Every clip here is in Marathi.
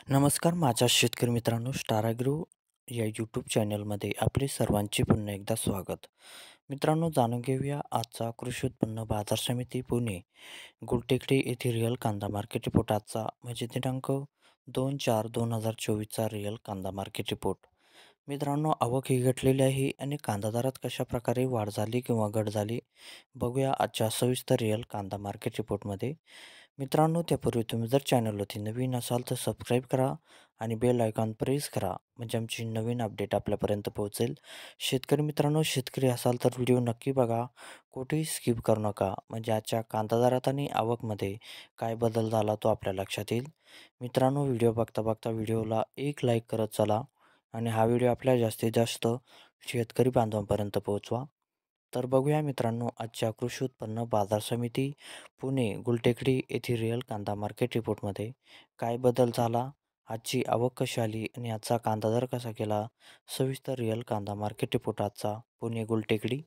नमस्कार माझ्या शेतकरी मित्रांनो, स्टार ॲग्रो या यूट्यूब चॅनलमध्ये आपले सर्वांचे पुन्हा एकदा स्वागत. मित्रांनो, जाणून घेऊया आजचा कृषी उत्पन्न बाजार समिती पुणे गुलटेकडी येथील रिअल कांदा मार्केट रिपोर्ट आजचा म्हणजे दिनांक 2/4/2024चा रिअल कांदा मार्केट रिपोर्ट. मित्रांनो, आवक ही घटलेली आहे आणि कांदा दरात कशा प्रकारे वाढ झाली किंवा घट झाली बघूया आजच्या सविस्तर रिअल कांदा मार्केट रिपोर्टमध्ये. मित्रांनो, त्यापूर्वी तुम्ही जर चॅनलवरती नवीन असाल तर सबस्क्राईब करा आणि बेल आयकॉन प्रेस करा म्हणजे आमची नवीन अपडेट आपल्यापर्यंत पोहोचेल. शेतकरी मित्रांनो, शेतकरी असाल तर व्हिडिओ नक्की बघा, कुठेही स्किप करू नका म्हणजे आजच्या कांदा दरात आणि आवकमध्ये काय बदल झाला तो आपल्या लक्षात येईल. मित्रांनो, व्हिडिओ बघता बघता व्हिडिओला एक लाईक करत चला आणि हा व्हिडिओ आपल्या जास्तीत जास्त शेतकरी बांधवांपर्यंत पोहोचवा. तर बघूया मित्रांनो, आजच्या कृषी उत्पन्न बाजार समिती पुणे गुलटेकडी येथील रिअल कांदा मार्केट रिपोर्टमध्ये काय बदल झाला, आजची आवक कशी आली आणि आजचा कांदा दर कसा गेला. सविस्तर रिअल कांदा मार्केट रिपोर्ट आजचा पुणे गुलटेकडी.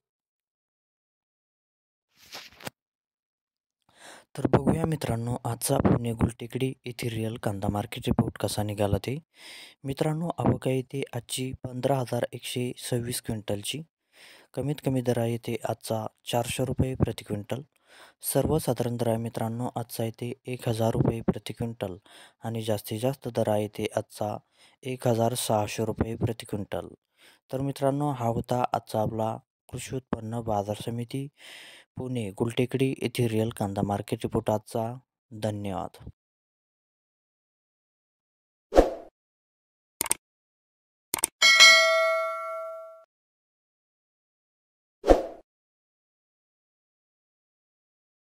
तर बघूया मित्रांनो, आजचा पुणे गुलटेकडी येथील रिअल कांदा मार्केट रिपोर्ट कसा निघाला ते. मित्रांनो, आवक आहे ते आजची 15,126 क्विंटलची. कमीत कमी दर आहे ते आजचा 400 रुपये प्रति क्विंटल. सर्वसाधारण दर आहे मित्रांनो आजचा आहे ते 1,000 रुपये प्रति क्विंटल आणि जास्तीत जास्त दर आहे ते आजचा 1,600 रुपये प्रति क्विंटल. तर मित्रांनो, हा होता आजचा आपला कृषी उत्पन्न बाजार समिती पुणे गुलटेकडी येथील रिअल कांदा मार्केट रिपोर्ट आजचा. धन्यवाद.